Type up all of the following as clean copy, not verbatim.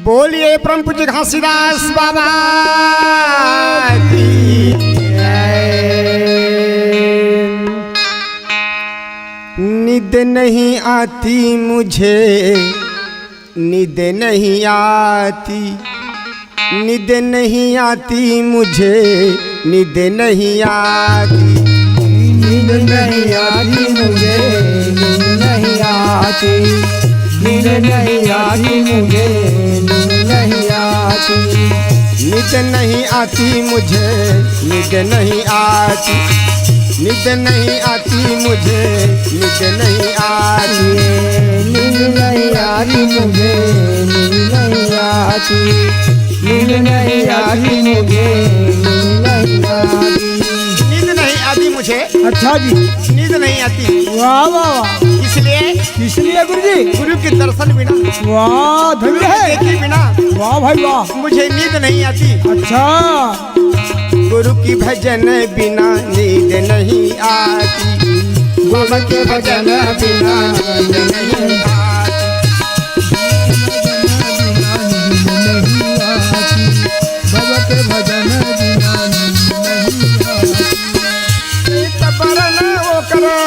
बोलिए परम पूज्य घासीदास बाबा की नींद नहीं आती मुझे, नींद नहीं आती, नींद नहीं आती मुझे, नींद नहीं आती, नींद नहीं आती मुझे, नींद नहीं आती, नींद नहीं आती मुझे, नींद नहीं आती, नींद नहीं आती मुझे, नींद नहीं आती, नींद नहीं आती मुझे, नींद नहीं आती, नींद नहीं आती मुझे, नींद नहीं आती, नींद नहीं आती मुझे, नींद नहीं आती, नींद नहीं आती मुझे। अच्छा जी, नींद नहीं आती वाह वाह, इसलिए इसलिए गुरु जी, गुरु के दर्शन बिना, वाह धन्य है, देखे बिना वाह भाई वाह, मुझे नींद नहीं आती। अच्छा गुरु की भजन बिना नींद नहीं आती, गुरु के भजन बिना नींद नहीं आती, बाबा के भजन बिना नींद नहीं आती, तबरन वो करो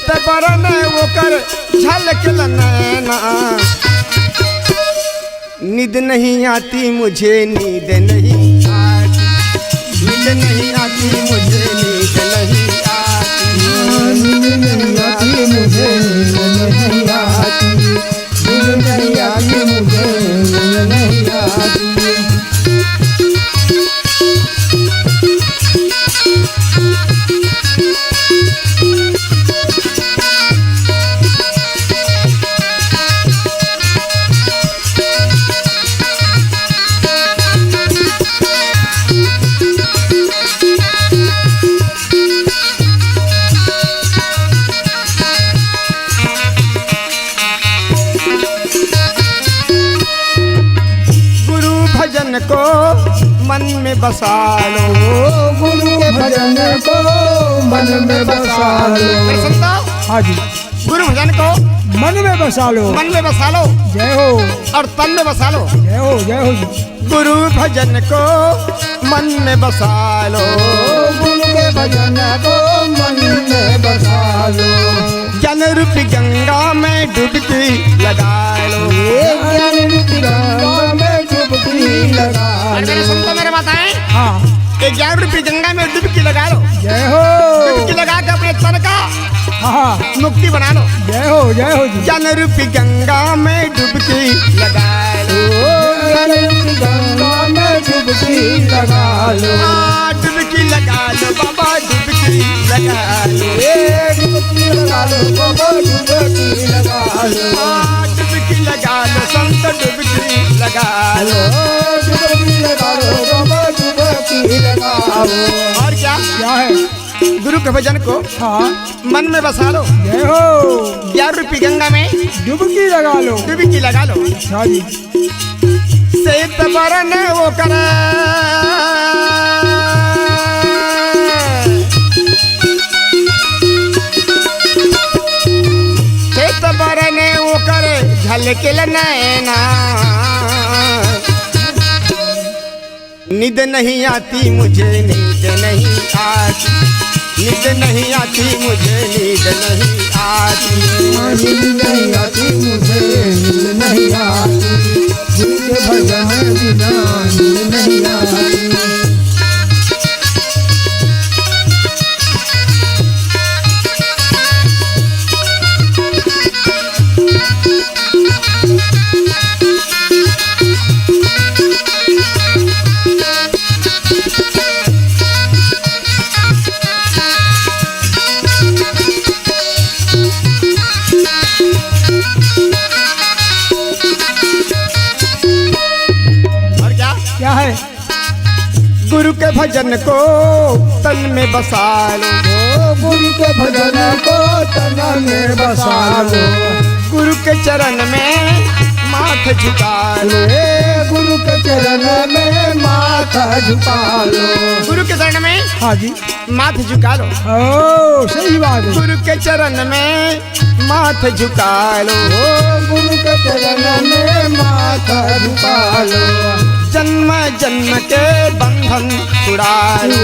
तबरन वो कर झलक नैना, नींद नहीं आती मुझे, नींद नहीं आती, नींद नहीं आती मुझे, नींद नहीं आती, नींद नहीं आती मुझे, नींद नहीं आती, नींद नहीं आती मुझे, नींद नहीं आती, भजन को मन में बसा लो, गुरु के भजन को मन में बसा लो, सुनता हाँ जी, गुरु भजन को मन में बसा लो, मन में बसा लो जय हो, और तन में बसा लो, जय हो, जय हो जी, गुरु भजन को मन में बसा लो, गुरु के भजन को मन में बसा लो, ज्ञान रूपी गंगा में डुबकी लगा लो, ज्ञान रूपी गंगा में डुबकी लगा लो, मेरे सुनते मेरे बताएं, हाँ, एक ज्ञान रूपी गंगा में डुबकी लगा लो, जय हो, डुबकी लगा के अपने तन का हाँ, मुक्ति बना लो, जय हो जी, ज्ञान रूपी गंगा में डुबकी लगा लो, ज्ञान रूपी गंगा में डुबकी लगा लो, डुबकी लगा लो बाबा, डुबकी लगा लो, डुबकी लगा लो बाबा, डुबकी लगा लो, डुबकी लगा लो संत, डुबकी लगा लो, डुबकी लगा लो बाबा, डुबकी लगा लो, और क्या क्या है, गुरु के भजन को हाँ, मन में बसा लो, जय हो, ज्ञान रूपी गंगा में डुबकी लगा लो, डुबकी लगा लो, अच्छा जी, सेत बरन वो करे सेत बरन वो करे झलकिल नैना, नींद नहीं आती मुझे, नींद नहीं आती, नींद नहीं आती मुझे, नींद नहीं आती, नींद नहीं आती मुझे, नींद नहीं आती, गुरु के भजन बिना नींद नहीं आती, क्या है, गुरु के भजन को तन में बसा लो, गुरु के भजन को तन में बसा लो, गुरु के चरण में माथ झुका लो। गुरु के चरण में माथा झुका लो। गुरु के चरण में हाँ जी, माथ झुका लो। ओ सही बात है। गुरु के चरण में माथ झुका लो। गुरु के चरण में माथा झुका लो। जन्म जन्म के बंधन छुड़ा लो।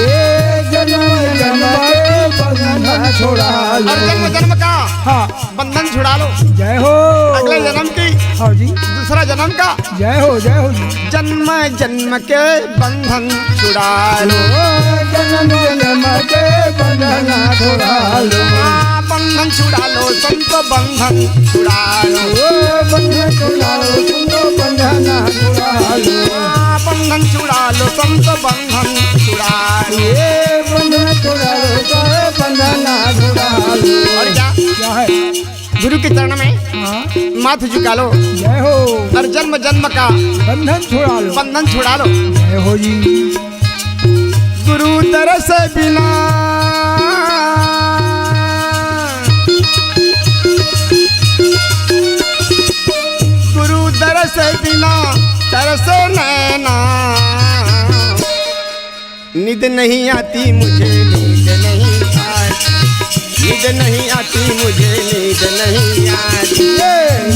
जन्म जन्म के बंधन छुड़ा लो। और जन्म जन्म का हाँ बंधन छुड़ा लो। जय हो। अगले जन्म की हाँ जी, दूसरा जन्म का जय हो जी। जन्म जन्म के बंधन छुड़ा लो। जन्म जन्म के बंधन छुड़ा लो। बंधन छुड़ा लो संत बंधन छुड़ा लो। बंधन छुड़ा लो संत बंधन छुड़ा लो। बंधन छुड़ा लो संत बंधन छुड़ा लो। बंधन छुड़ा लो बंधन छुड़ा लो। और क्या है? गुरु के चरण में हाँ माथ झुका लो। जय हो। और जन्म जन्म का बंधन छुड़ा लो। बंधन छुड़ा लो। जय हो जी। गुरु तरस बिना गुरु तरस बिना तरस नैना। नींद नहीं आती मुझे नींद नहीं आती। नींद नहीं आती मुझे नींद नहीं आती।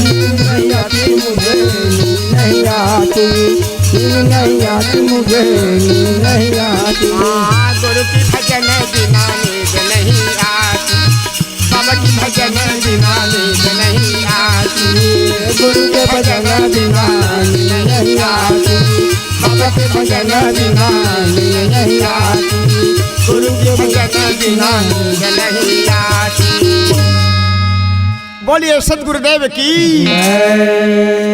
नींद नहीं आती मुझे नींद नहीं आती। नींद नहीं आती मुझे नींद नहीं आती। गुरु की भजन बिना नींद नहीं आती। बाबा की भजन बिना नींद नहीं आती। गुरु के भजन बिना नींद नहीं आती। बाबा के भजन बिना नींद नहीं आती। गुरु के भजन बिना नींद नहीं आती। बोलिए सद्गुरुदेव की। जय।